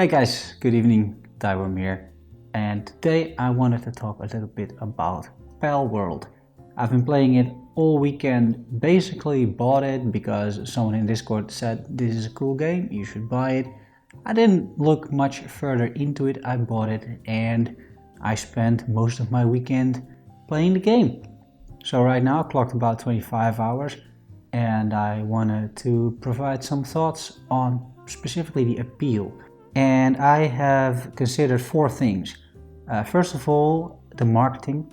Hey guys, good evening, Thyworm here, and today I wanted to talk a little bit about Palworld. I've been playing it all weekend, basically bought it because someone in Discord said this is a cool game, you should buy it. I didn't look much further into it, I bought it and I spent most of my weekend playing the game. So right now I clocked about 25 hours and I wanted to provide some thoughts on specifically the appeal. And I have considered four things. First of all, the marketing.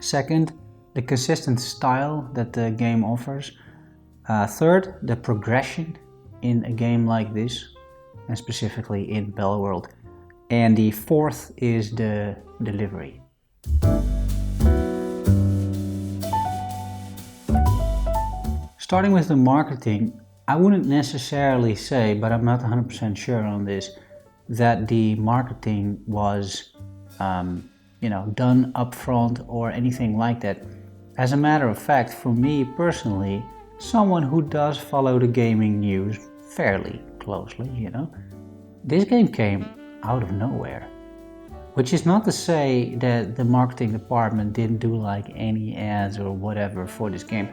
Second, the consistent style that the game offers. Third, the progression in a game like this, and specifically in Palworld. And the fourth is the delivery. Starting with the marketing, I wouldn't necessarily say, but I'm not 100% sure on this, that the marketing was done up front or anything like that. As a matter of fact, for me personally, someone who does follow the gaming news fairly closely, this game came out of nowhere. Which is not to say that the marketing department didn't do like any ads or whatever for this game.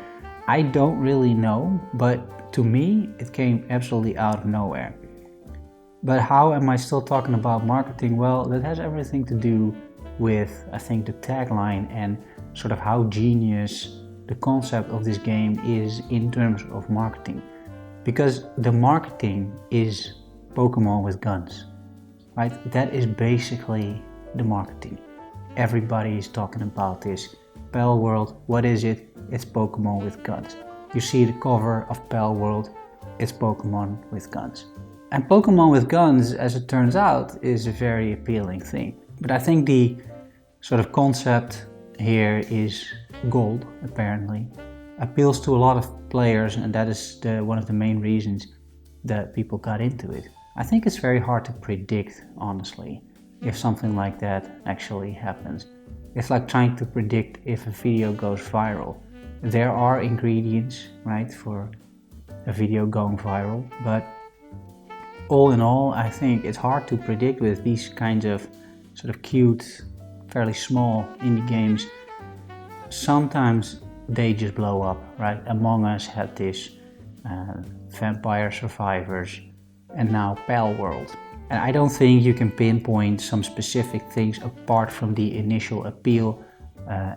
I don't really know, but to me it came absolutely out of nowhere. But how am I still talking about marketing? Well, that has everything to do with, I think, the tagline and sort of how genius the concept of this game is in terms of marketing. Because the marketing is Pokemon with guns, right? That is basically the marketing. Everybody is talking about this. Palworld, what is it? It's Pokemon with guns. You see the cover of Palworld, it's Pokemon with guns. And Pokemon with guns, as it turns out, is a very appealing thing. But I think the sort of concept here is gold, apparently. Appeals to a lot of players, and that is one of the main reasons that people got into it. I think it's very hard to predict, honestly, if something like that actually happens. It's like trying to predict if a video goes viral. There are ingredients, right, for a video going viral, but all in all, I think it's hard to predict with these kinds of sort of cute, fairly small indie games. Sometimes they just blow up, right? Among Us had this, Vampire Survivors, and now Palworld. And I don't think you can pinpoint some specific things apart from the initial appeal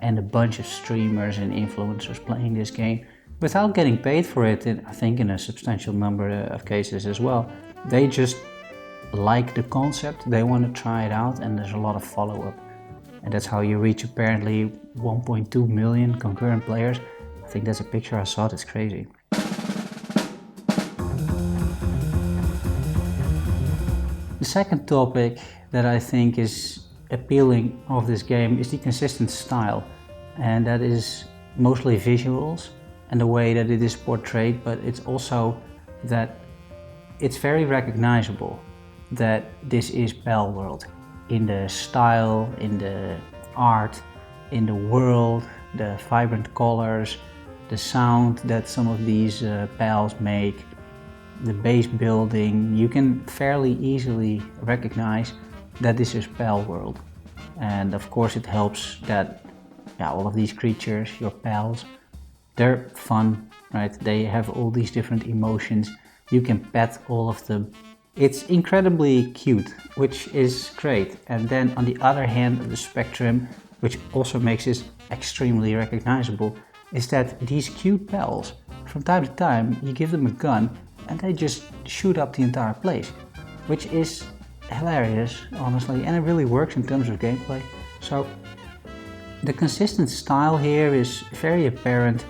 and a bunch of streamers and influencers playing this game without getting paid for it, and I think in a substantial number of cases as well. They just like the concept, they want to try it out, and there's a lot of follow-up. And that's how you reach apparently 1.2 million concurrent players. I think that's a picture I saw, that's crazy. The second topic that I think is appealing of this game is the consistent style, and that is mostly visuals and the way that it is portrayed, but it's also that it's very recognizable that this is Palworld in the style, in the art, in the world, the vibrant colors, the sound that some of these pals make, the base building. You can fairly easily recognize that this is Palworld. And of course it helps that all of these creatures, your pals, they're fun, right? They have all these different emotions. You can pet all of them. It's incredibly cute, which is great. And then on the other hand of the spectrum, which also makes this extremely recognizable, is that these cute pals, from time to time, you give them a gun and they just shoot up the entire place, which is hilarious, honestly, and it really works in terms of gameplay. So the consistent style here is very apparent.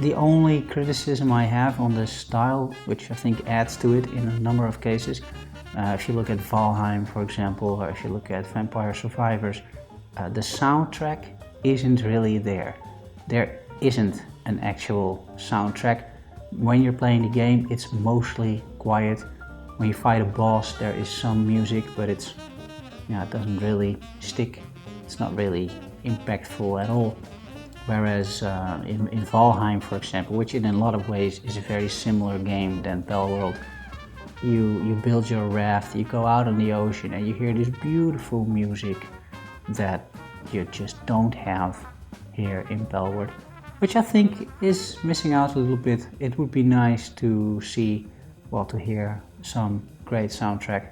The only criticism I have on this style, which I think adds to it in a number of cases, if you look at Valheim, for example, or if you look at Vampire Survivors, the soundtrack isn't really there. There isn't an actual soundtrack. When you're playing the game, it's mostly quiet. When you fight a boss, there is some music, but it doesn't really stick. It's not really impactful at all. Whereas in Valheim, for example, which in a lot of ways is a very similar game than Palworld, you build your raft, you go out on the ocean, and you hear this beautiful music that you just don't have here in Palworld, which I think is missing out a little bit. It would be nice to see, well, to hear some great soundtrack.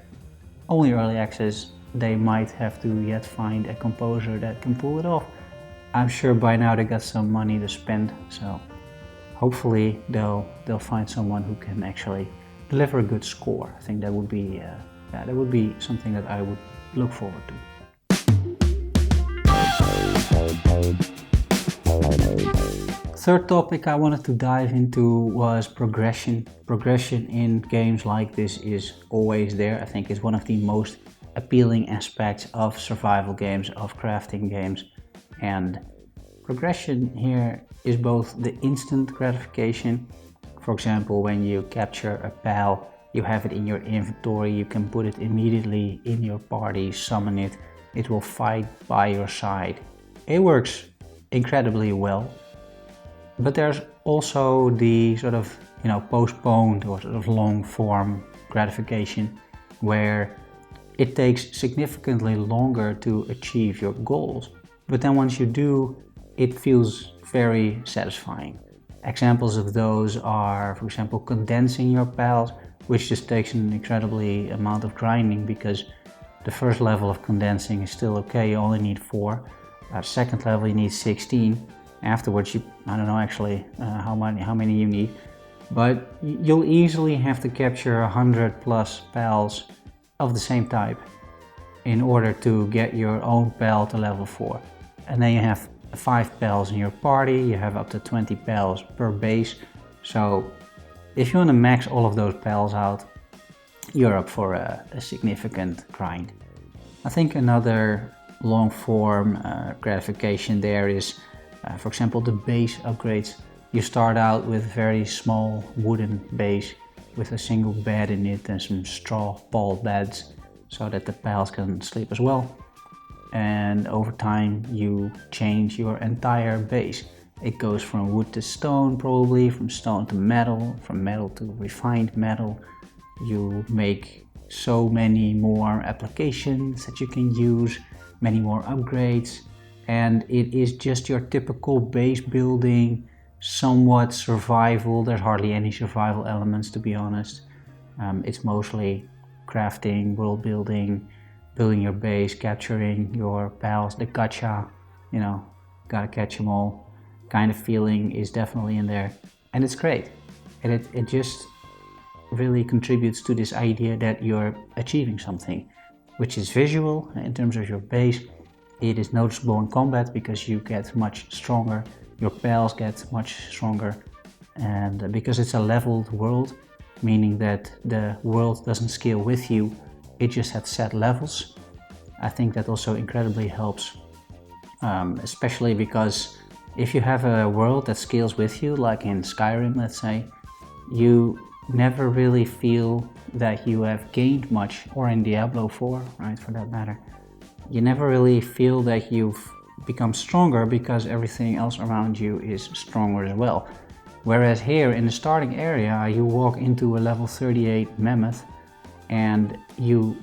Only early access, they might have to yet find a composer that can pull it off. I'm sure by now they got some money to spend, so hopefully they'll find someone who can actually deliver a good score. I think that would be something that I would look forward to. Third topic I wanted to dive into was progression. Progression in games like this is always there. I think it's one of the most appealing aspects of survival games, of crafting games. And progression here is both the instant gratification. For example, when you capture a pal, you have it in your inventory, you can put it immediately in your party, summon it, it will fight by your side. It works incredibly well. But there's also the sort of, postponed or sort of long form gratification where it takes significantly longer to achieve your goals. But then once you do, it feels very satisfying. Examples of those are, for example, condensing your pals, which just takes an incredibly amount of grinding because the first level of condensing is still okay, you only need 4. Second level you need 16. Afterwards, I don't know actually how many you need, but you'll easily have to capture 100 plus pals of the same type in order to get your own pal to level 4. And then you have 5 pals in your party, you have up to 20 pals per base. So if you want to max all of those pals out, you're up for a significant grind. I think another long form gratification there is for example, the base upgrades. You start out with a very small wooden base with a single bed in it and some straw pall beds so that the pals can sleep as well. And over time you change your entire base. It goes from wood to stone probably, from stone to metal, from metal to refined metal. You make so many more applications that you can use, many more upgrades. And it is just your typical base building, somewhat survival. There's hardly any survival elements, to be honest. It's mostly crafting, world building, building your base, capturing your pals, the gacha, gotta catch them all kind of feeling is definitely in there. And it's great. And it just really contributes to this idea that you're achieving something, which is visual in terms of your base. It is noticeable in combat because you get much stronger, your pals get much stronger, and because it's a leveled world, meaning that the world doesn't scale with you, it just has set levels. I think that also incredibly helps, especially because if you have a world that scales with you, like in Skyrim, let's say, you never really feel that you have gained much, or in Diablo 4, right, for that matter. You never really feel that you've become stronger because everything else around you is stronger as well. Whereas here in the starting area, you walk into a level 38 mammoth and you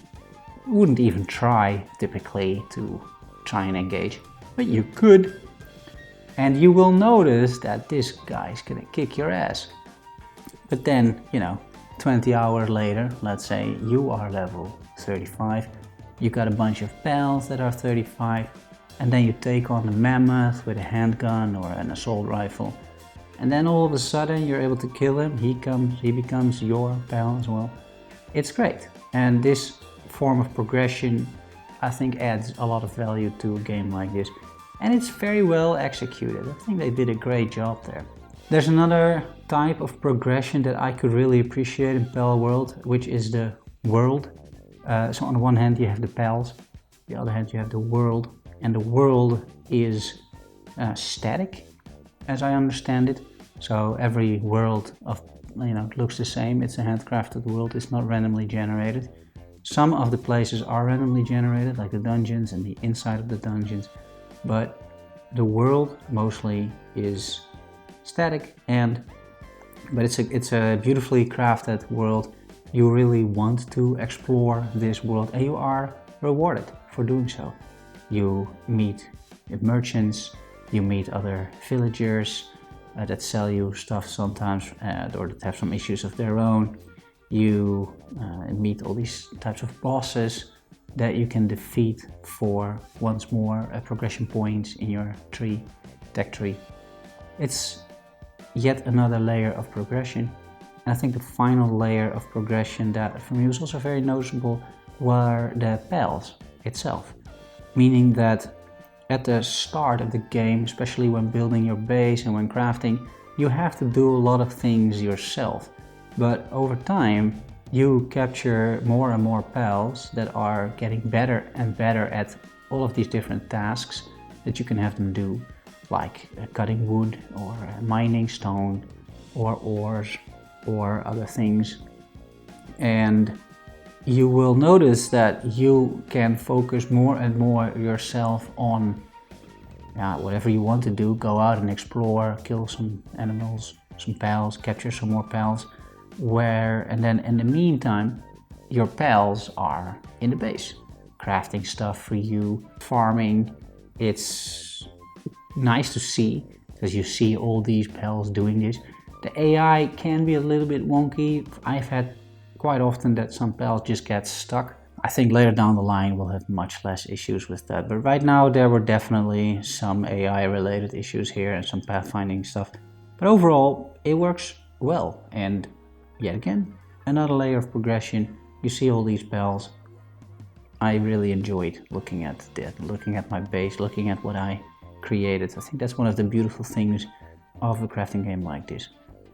wouldn't even try typically to try and engage, but you could. And you will notice that this guy's gonna kick your ass. But then, 20 hours later, let's say you are level 35, you got a bunch of pals that are 35, and then you take on a mammoth with a handgun or an assault rifle. And then all of a sudden you're able to kill him, he becomes your pal as well. It's great. And this form of progression, I think, adds a lot of value to a game like this. And it's very well executed. I think they did a great job there. There's another type of progression that I could really appreciate in Palworld, which is the world. So on the one hand you have the pals, the other hand you have the world, and the world is static, as I understand it. So every world looks the same. It's a handcrafted world. It's not randomly generated. Some of the places are randomly generated, like the dungeons and the inside of the dungeons, but the world mostly is static. But it's a beautifully crafted world. you really want to explore this world, and you are rewarded for doing so. You meet merchants, you meet other villagers that sell you stuff sometimes, or that have some issues of their own. You meet all these types of bosses that you can defeat for once more progression points in your tech tree. It's yet another layer of progression. And I think the final layer of progression that for me was also very noticeable were the pals itself. Meaning that at the start of the game, especially when building your base and when crafting, you have to do a lot of things yourself. But over time, you capture more and more pals that are getting better and better at all of these different tasks that you can have them do, like cutting wood or mining stone or ores or other things. And you will notice that you can focus more and more yourself on whatever you want to do. Go out and explore, kill some animals, some pals, capture some more pals. And then in the meantime, your pals are in the base, crafting stuff for you, farming. It's nice to see, because you see all these pals doing this. The AI can be a little bit wonky. I've had quite often that some pals just get stuck. I think later down the line we'll have much less issues with that. But right now there were definitely some AI related issues here and some pathfinding stuff. But overall it works well. And yet again, another layer of progression. You see all these pals. I really enjoyed looking at that, looking at my base, looking at what I created. I think that's one of the beautiful things of a crafting game like this.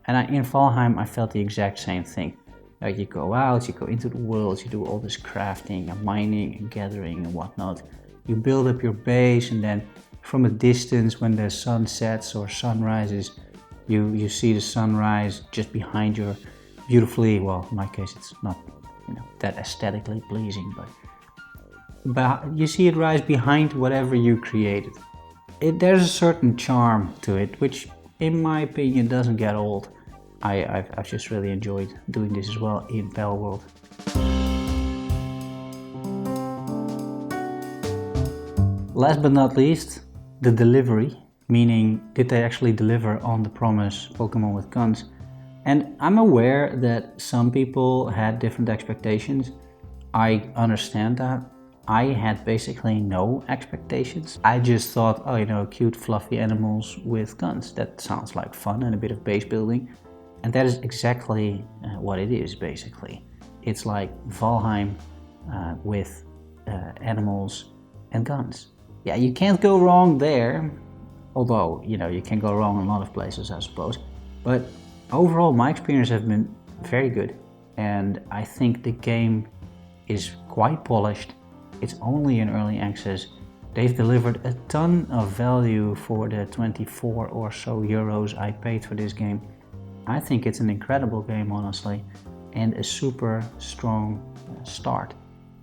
And in Valheim I felt the exact same thing. Like you go out, you go into the world, you do all this crafting and mining and gathering and whatnot. You build up your base, and then from a distance when the sun sets or sun rises, you see the sunrise just behind your beautifully, well in my case it's not that aesthetically pleasing, but you see it rise behind whatever you created. There's a certain charm to it, which in my opinion doesn't get old. I've just really enjoyed doing this as well in Palworld. Last but not least, the delivery, meaning did they actually deliver on the promise Pokemon with guns? And I'm aware that some people had different expectations. I understand that. I had basically no expectations. I just thought, oh, cute fluffy animals with guns. That sounds like fun and a bit of base building. And that is exactly what it is, basically. It's like Valheim with animals and guns. Yeah, you can't go wrong there. Although, you can go wrong in a lot of places, I suppose. But overall, my experience has been very good. And I think the game is quite polished. It's only in early access. They've delivered a ton of value for the 24 or so euros I paid for this game. I think it's an incredible game, honestly, and a super strong start.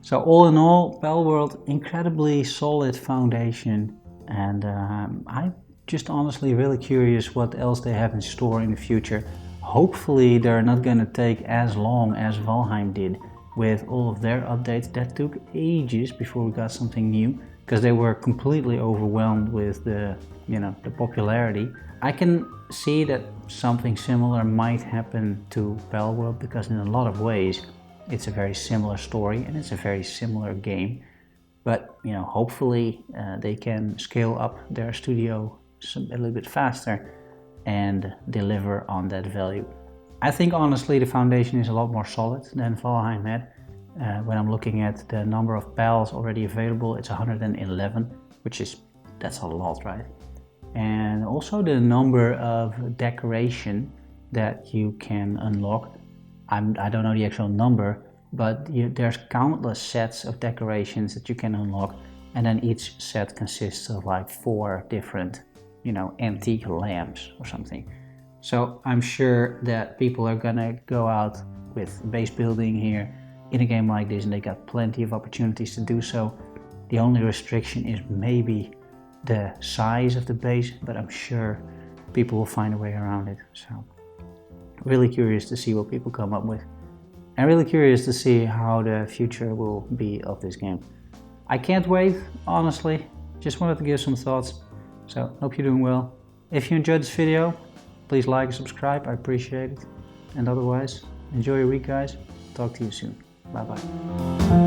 So all in all, Palworld, incredibly solid foundation, and I'm just honestly really curious what else they have in store in the future. Hopefully they're not going to take as long as Valheim did with all of their updates. That took ages before we got something new, because they were completely overwhelmed with the popularity. I can see that something similar might happen to Palworld, because in a lot of ways it's a very similar story and it's a very similar game. But hopefully they can scale up their studio a little bit faster and deliver on that value. I think honestly the foundation is a lot more solid than Valheim had. When I'm looking at the number of pals already available, it's 111, that's a lot, right? And also the number of decoration that you can unlock. I don't know the actual number, but there's countless sets of decorations that you can unlock, and then each set consists of like 4 different, antique lamps or something. So I'm sure that people are gonna go out with base building here in a game like this, and they got plenty of opportunities to do so. The only restriction is maybe the size of the base, but I'm sure people will find a way around it. So really curious to see what people come up with. and really curious to see how the future will be of this game. I can't wait, honestly. Just wanted to give some thoughts. So, hope you're doing well. If you enjoyed this video, please like and subscribe, I appreciate it. And otherwise, enjoy your week, guys. Talk to you soon. Bye bye.